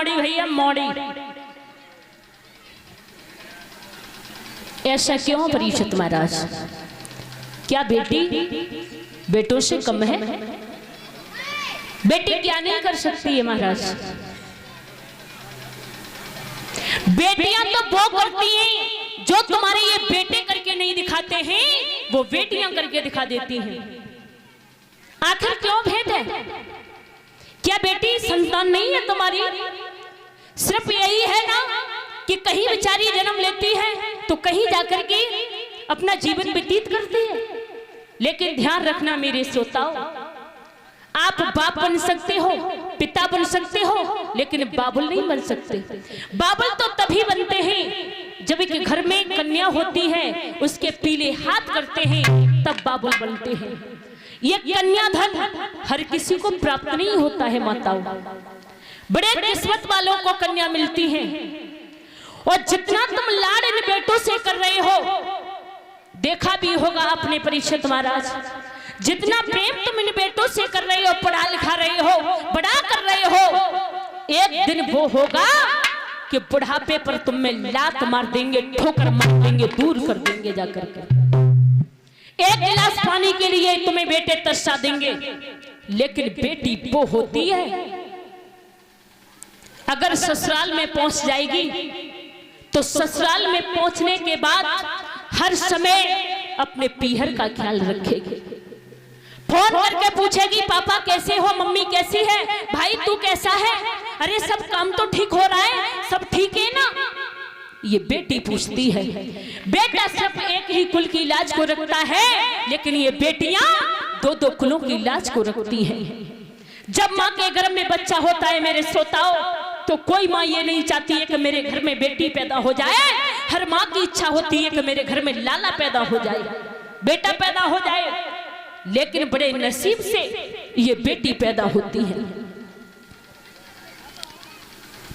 मौड़ी भैया मौड़ी। ऐसा क्यों परीक्षित महाराज? क्या बेटी बेटों से कम है? बेटी क्या नहीं कर सकती है महाराज? बेटियां तो वो करती हैं जो तुम्हारे ये बेटे करके नहीं दिखाते हैं, वो बेटियां करके दिखा देती हैं। आखिर क्यों भेद है? क्या बेटी संतान नहीं है तुम्हारी? सिर्फ यही है ना कि कहीं बेचारी जन्म लेती है तो कहीं जाकर के अपना जीवन व्यतीत करती है। लेकिन ध्यान रखना मेरे श्रोताओं, आप बाप बन सकते हो, पिता बन सकते हो, लेकिन बाबुल नहीं बन सकते। बाबुल तो तभी बनते हैं जब एक घर में कन्या होती है, उसके पीले हाथ करते हैं, तब बाबुल बनते हैं। ये कन्या धन हर किसी को प्राप्त नहीं होता है माताओं, बड़े किस्मत वालों को कन्या मिलती है। और जितना तुम लाड इन बेटों से कर रहे हो, देखा भी होगा आपने परीक्षित महाराज, जितना प्रेम तुम इन बेटों से कर रहे हो, पढ़ा लिखा रहे हो, बड़ा कर रहे हो, एक दिन वो होगा कि बुढ़ापे पर तुम में लात मार देंगे, ठोकर मार देंगे, दूर कर देंगे जाकर के। एक गिलास पानी के लिए तुम्हें बेटे तरसा देंगे। लेकिन बेटी वो होती है, अगर ससुराल में पहुंच जाएगी तो ससुराल में पहुंचने के बाद हर समय अपने पीहर का ख्याल रखेगी। फोन करके पूछेगी पापा कैसे हो, मम्मी कैसी है, भाई तू कैसा है, अरे सब काम तो ठीक हो रहा है, सब ठीक है ना? ये बेटी पूछती है। बेटा सिर्फ एक ही कुल की लाज को रखता है, लेकिन ये बेटियां दो दो कुलों की लाज को रखती हैं। जब माँ के गर्भ में बच्चा होता है मेरे श्रोताओं, तो कोई माँ ये नहीं चाहती है कि मेरे घर में बेटी पैदा हो जाए। हर माँ की इच्छा होती है कि मेरे घर में लाला पैदा हो जाए, बेटा पैदा हो जाए। लेकिन बड़े नसीब से ये बेटी पैदा होती है।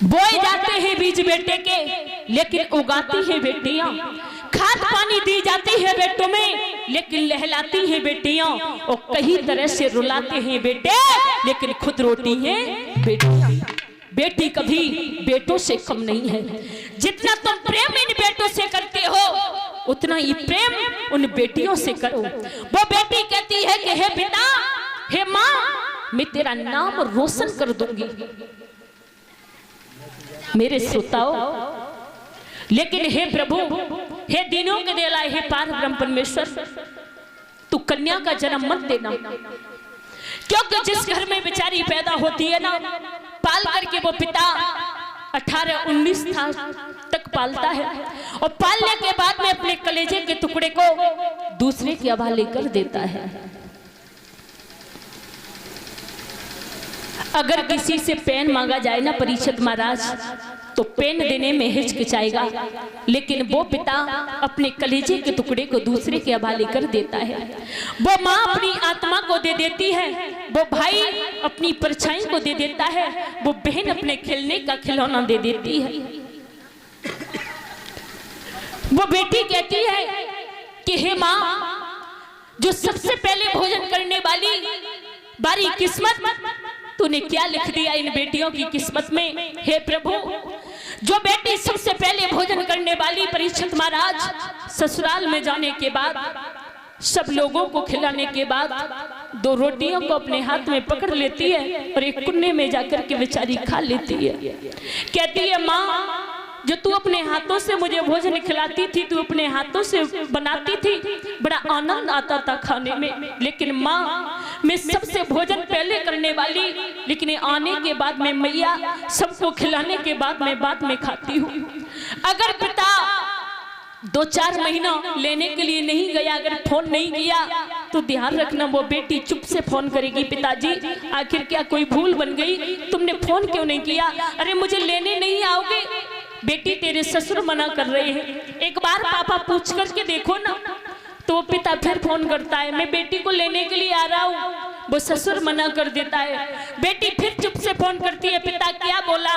बोए जाते हैं बीज बेटे के, लेकिन उगाती है बेटियां। खाद पानी दी जाती है बेटों में, लेकिन लहलाती है बेटियां। और कई तरह से रुलाते हैं बेटे, लेकिन खुद रोती है बेटियां। बेटी कभी बेटों से कम नहीं है। जितना तुम प्रेम इन बेटों से करते हो, उतना ही प्रेम उन बेटियों से करो। वो बेटी कहती है कि हे पिता, हे माँ, मैं तेरा नाम रोशन कर दूंगी मेरे श्रोताओं। लेकिन हे प्रभु, हे दीनों के देला, हे पार ब्रह्म परमेश्वर, तू कन्या का जन्म मत देना। क्योंकि जिस घर में बेचारी पैदा होती है ना, पाल करके वो पिता 18-19 साल तक पालता है, और पालने के बाद में अपने कलेजे के टुकड़े को दूसरे के हवाले कर देता है। अगर किसी से पेन मांगा जाए ना परीक्षित महाराज, तो पेन देने में हिचकिचाएगा, लेकिन वो पिता अपने कलेजे के टुकड़े को दूसरे के हवाले कर देता है। वो माँ अपनी आत्मा को दे देती है, वो भाई अपनी परछाई को दे देता है, वो बहन अपने खेलने का खिलौना दे देती है। वो बेटी कहती है कि हे माँ, जो सबसे पहले भोजन करने वाली बारी किस्मत, तूने क्या लिख दिया इन बेटियों की किस्मत में। हे प्रभु, जो बेटी सबसे पहले भोजन करने वाली परीक्षित महाराज, ससुराल में जाने के बाद, सब लोगों को खिलाने के बाद, 2 रोटियों को अपने हाथ में पकड़ लेती है और एक कुन्ने में जाकर के बेचारी खा लेती है। कहती है माँ, जो तू अपने हाथों से मुझे भोजन खिलाती थी, तू अपने हाथों से बनाती थी, बड़ा आनंद आता था खाने में। लेकिन माँ, मैं सबसे भोजन पहले करने वाली, लेकिन आने के बाद में मैया सबको खिलाने के बाद में खाती हूँ। अगर पिता 2-4 महीना लेने के लिए नहीं गया, अगर फोन नहीं किया, तो ध्यान रखना वो बेटी चुप से फोन करेगी, पिताजी आखिर क्या कोई भूल बन गई, तुमने फोन क्यों नहीं किया? अरे मुझे लेने नहीं आओगे? बेटी तेरे ससुर मना कर रहे हैं, एक बार पापा पूछ करके देखो ना। तो पिता फिर फोन करता है, मैं बेटी को लेने के लिए आ रहा हूँ, वो ससुर मना कर देता है। बेटी फिर चुप से फोन करती है, पिता क्या बोला?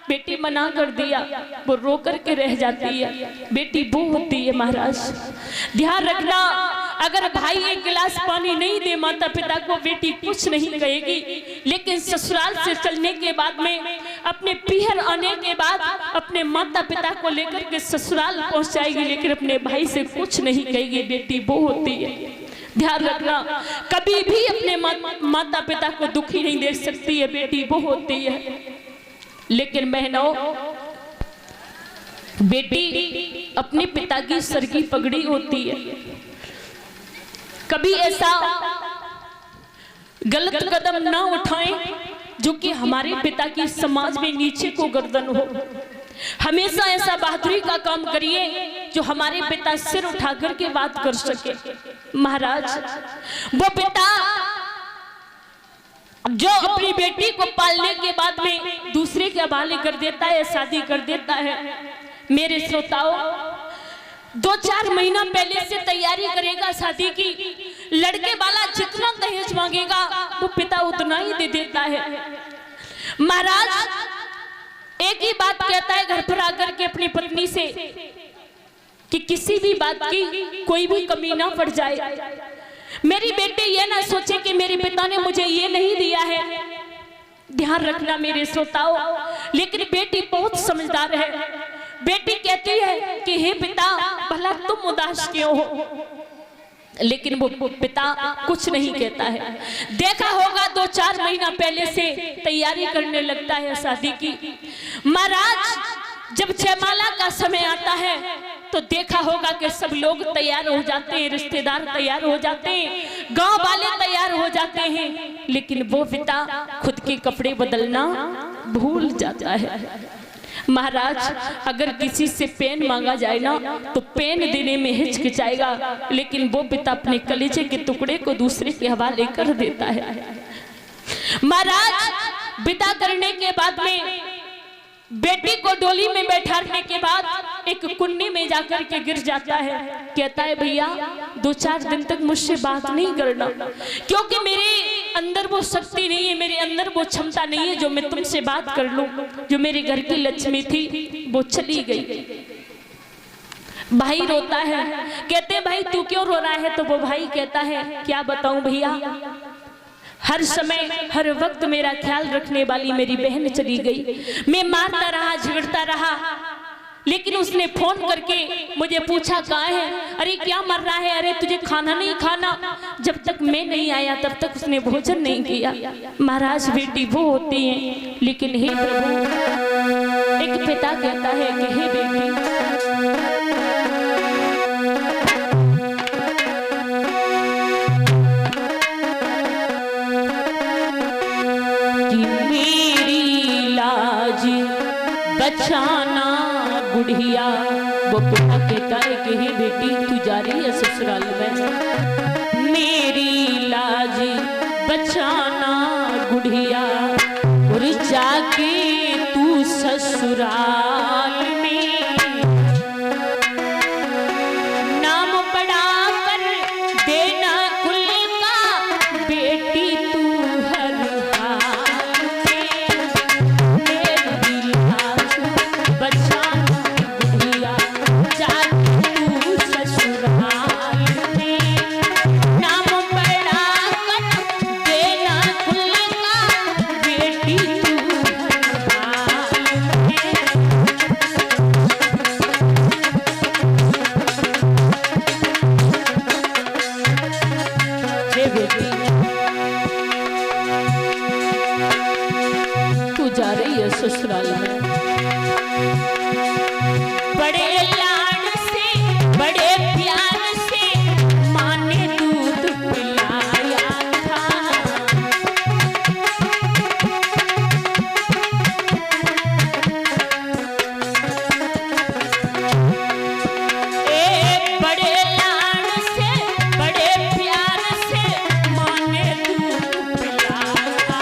बेटी मना कर दिया, वो रो करके रह जाती है। बेटी वो होती है महाराज, ध्यान रखना। अगर भाई एक गिलास पानी नहीं दे माता पिता को, बेटी कुछ नहीं कहेगी। लेकिन ससुराल से चलने के बाद में अपने पीहर आने के बाद अपने माता पिता को लेकर के ससुराल पहुंच जाएगी, लेकिन अपने भाई से कुछ नहीं कहेगी। बेटी वो होती है, ध्यान रखना, कभी भी अपने माता पिता को दुखी नहीं देख सकती है, बेटी वो होती है। लेकिन बहनों, बेटी अपने पिता की सर की पगड़ी होती है। कभी ऐसा गलत कदम ना उठाएं जो कि हमारे पिता की समाज में नीचे को गर्दन हो। हमेशा ऐसा बहादुरी का काम करिए जो हमारे पिता सिर उठा करके बात कर सके। महाराज, वो पिता जो अपनी बेटी को पालने के बाद में दूसरे के हवाले कर देता है, शादी कर देता है। मेरे श्रोताओं, 2-4 महीना पहले से तैयारी करेगा शादी की, लड़के वाला जितना दहेज मांगेगा वो पिता उतना ही दे देता है। महाराज, एक ही बात कहता है घर पर आकर के अपनी पत्नी से कि किसी भी बात की कोई भी कमी ना पड़ जाए। मेरी बेटी ये ना सोचे कि मेरे पिता ने मुझे ये नहीं दिया है। ध्यान रखना मेरे श्रोताओं, लेकिन बेटी बहुत समझदार है। बेटी कहती है कि हे पिता, भला तुम उदास क्यों हो, लेकिन वो पिता कुछ नहीं कहता है। देखा होगा 2-4 महीना पहले से तैयारी करने लगता है शादी की। महाराज, जब जयमाला का समय आता है तो देखा होगा कि सब लोग तैयार हो जाते हैं, रिश्तेदार तैयार हो जाते हैं, गांव वाले तैयार हो जाते हैं, लेकिन वो पिता खुद के कपड़े बदलना भूल जाता है। महाराज, अगर किसी से पेन मांगा जाए ना तो पेन देने में हिचकिचाएगा, लेकिन वो पिता अपने कलेजे के टुकड़े को दूसरे के हवाले कर देता है। महाराज, विदा करने के बाद में बेटी को डोली में बैठाने के बाद एक कुंडी में जाकर के गिर जाता है। कहता है भैया 2-4 दिन तक मुझसे बात नहीं करना, क्योंकि मेरे अंदर वो शक्ति नहीं है, मेरे अंदर वो क्षमता नहीं है जो मैं तुमसे बात कर लूं। जो मेरे घर की लक्ष्मी थी वो चली गई। भाई रोता है, कहते भाई तू क्यों रो रहा है? तो वो भाई कहता है क्या बताऊं भैया, हर समय हर वक्त मेरा ख्याल रखने वाली मेरी बहन चली गई। मैं मारता रहा, झगड़ता रहा, लेकिन उसने फोन करके मुझे पूछा कहाँ है, अरे क्या मर रहा है, अरे तुझे खाना नहीं खाना। जब तक मैं नहीं आया तब तक उसने भोजन नहीं किया। महाराज, बेटी वो होती है, लेकिन हे प्रभु, एक पिता कहता है कि हे बेटी, बचाना बुढ़िया। वो पिता कहता है कि हे बेटी, तू जा रही है ससुराल में, मेरी लाज बचाना बुढ़िया, और जाके तू ससुराल में नाम बड़ा कर देना कुल का, बेटी तू हर हाल में, मेरी लाज बचाना बुढ़िया, जाके तू ससुराल में नाम बड़ा कर देना कुल का, बेटी तू हर हाल में। हे बेटी, तू जा रही है ससुराल में, बड़े लाड से बड़े प्यार से माँ ने दूध पिलाया था। बड़े लाड से बड़े प्यार से माँ ने दूध पिलाया था।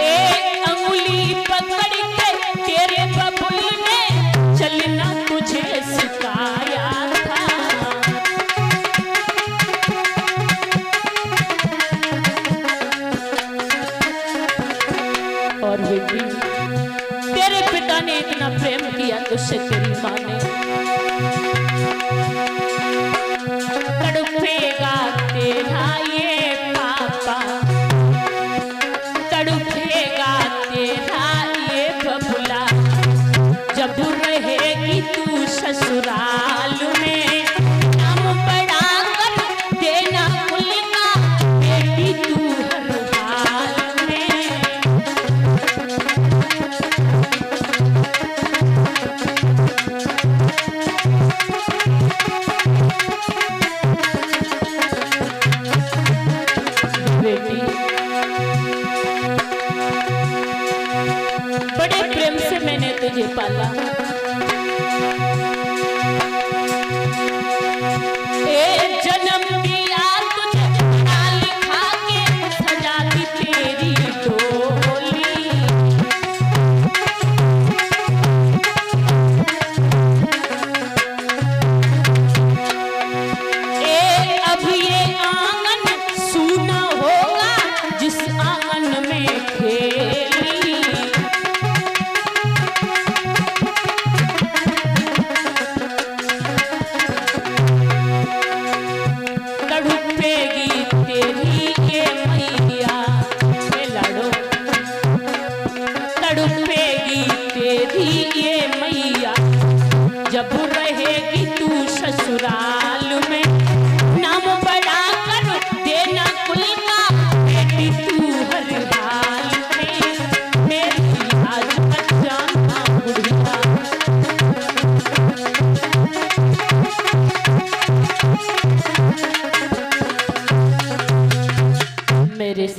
एक अंगुली पकड़ के तेरे बबुल ने चलना तुझे सिखाया था। और बेटी, तेरे पिता ने इतना प्रेम किया तुझसे तेरी माँ ने,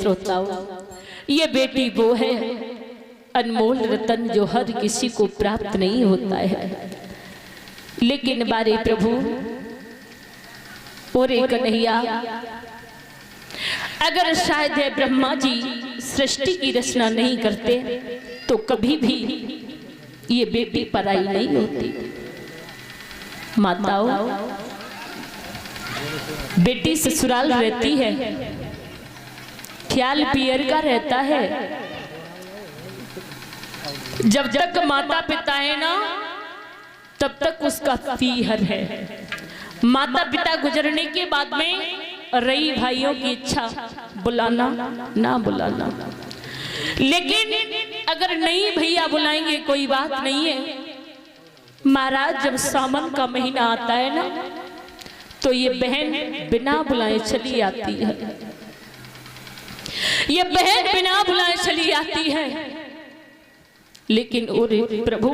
श्रोताओं, ये बेटी वो है अनमोल रतन जो हर किसी को प्राप्त नहीं होता है। लेकिन बारे प्रभु और कन्हैया, अगर शायद है ब्रह्मा जी सृष्टि की रचना नहीं करते तो कभी भी ये बेटी पराई नहीं होती। माताओं, बेटी ससुराल रहती है, ख्याल पियर का रहता है। जब तक माता पिता है ना, तब तक उसका फीहर है। माता पिता गुजरने के बाद में रही भाइयों की इच्छा, बुलाना ना बुलाना। लेकिन अगर नहीं भैया बुलाएंगे कोई बात नहीं है। महाराज, जब सावन का महीना आता है ना, तो ये बहन बिना बुलाए चली आती है। ये बहन बिना बुलाए चली आती है। लेकिन ओरे प्रभु,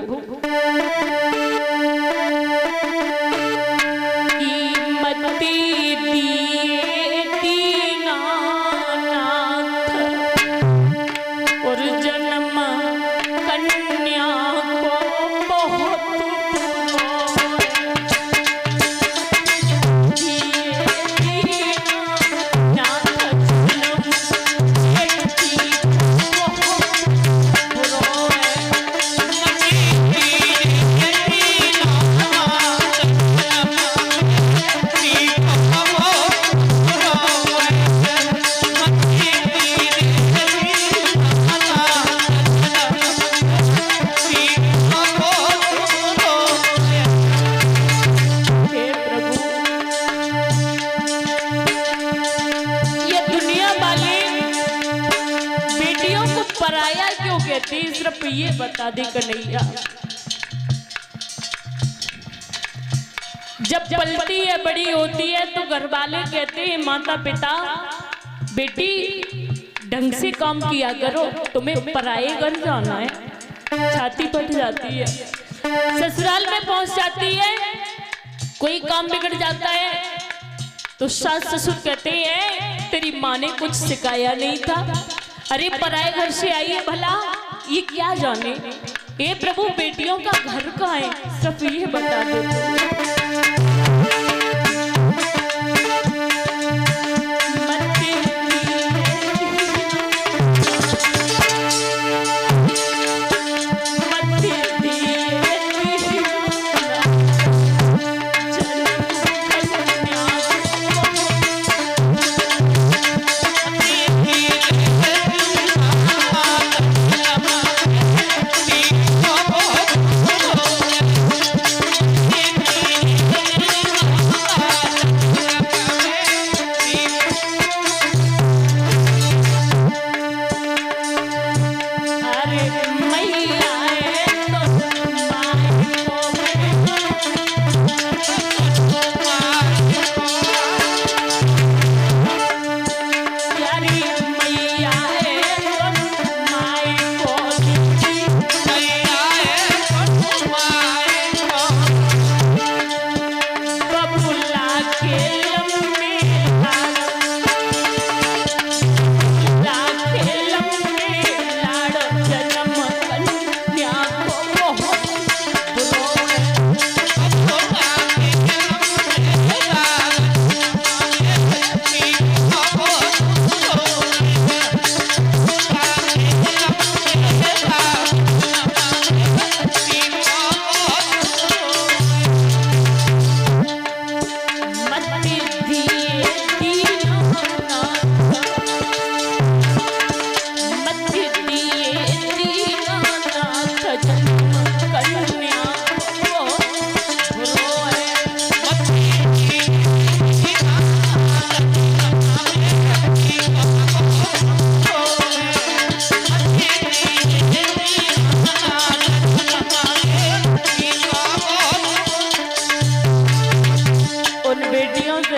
सिर्फ ये बता दे कन्हैया, जब पलती है बड़ी होती है तो घर वाले कहते हैं माता पिता, बेटी ढंग से काम किया करो, तुम्हें पराये घर जाना है। छाती फट जाती है, ससुराल में पहुंच जाती है, कोई काम बिगड़ जाता है तो सास ससुर कहते हैं तेरी माँ ने कुछ सिखाया नहीं था। अरे पराये घर से आई है, भला ये क्या जाने। ए प्रभु, बेटियों का घर कहाँ है, सिर्फ ये बता दो।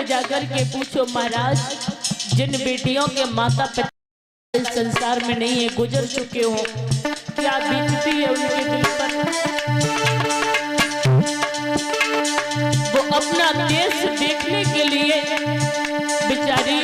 जाकर के पूछो महाराज, जिन बेटियों के माता पिता इस संसार में नहीं है, गुजर चुके हो, क्या बीतती है उनके दिल पर। वो अपना देश देखने के लिए बेचारी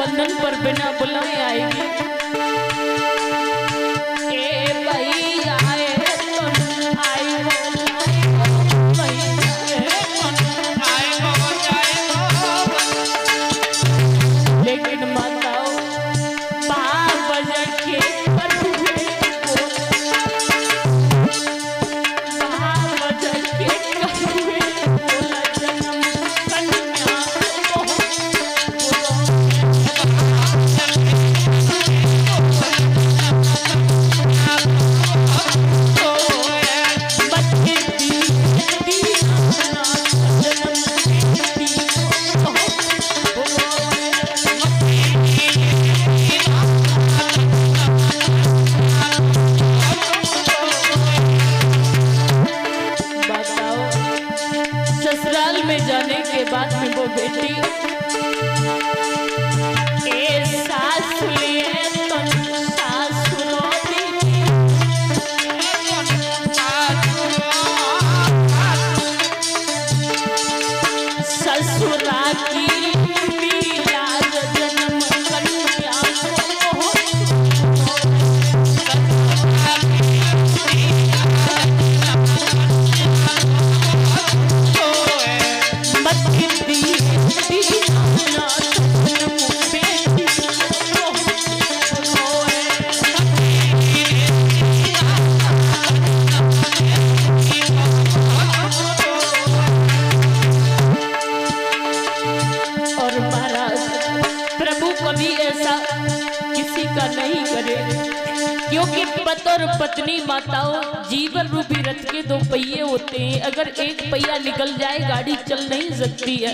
रक्षाबंधन पर बिना बुलाए आएगी। ए भैया लेकिन माताओं बाबा के जाने के बाद में वो बेटी ए सासु लिए तो सासुरो ससुरा की लाज जन्म कन्या नहीं करे, क्योंकि पति और पत्नी माताओं जीवन रूपी रथ के दो पहिए होते हैं। अगर एक पहिया निकल जाए गाड़ी चल नहीं सकती है।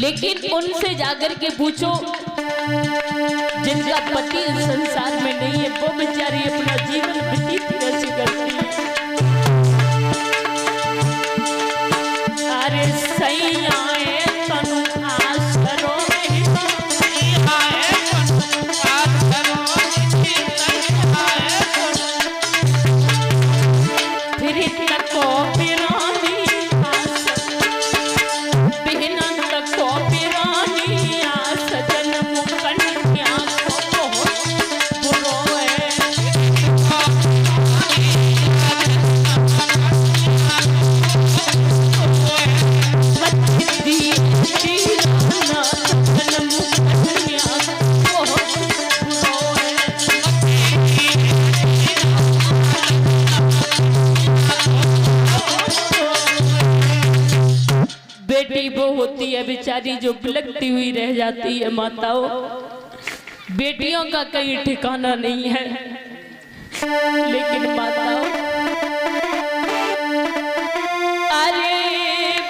लेकिन उनसे जाकर के पूछो जिनका पति संसार में नहीं है, वो बेचारी अपना जीवन व्यतीत कैसे करती है। अरे सही आए तनु आसरो वो होती है बेचारी जो बिलखती हुई रह जाती है। माताओं बेटियों का कहीं ठिकाना नहीं है। लेकिन माताओं अरे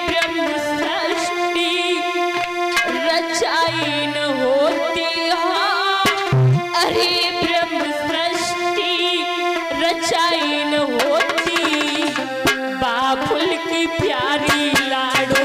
ब्रह्म सृष्टि रचाई न होती है, अरे ब्रह्म सृष्टि रचाई न होती, बाबुल की प्यारी लाडो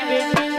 बेटी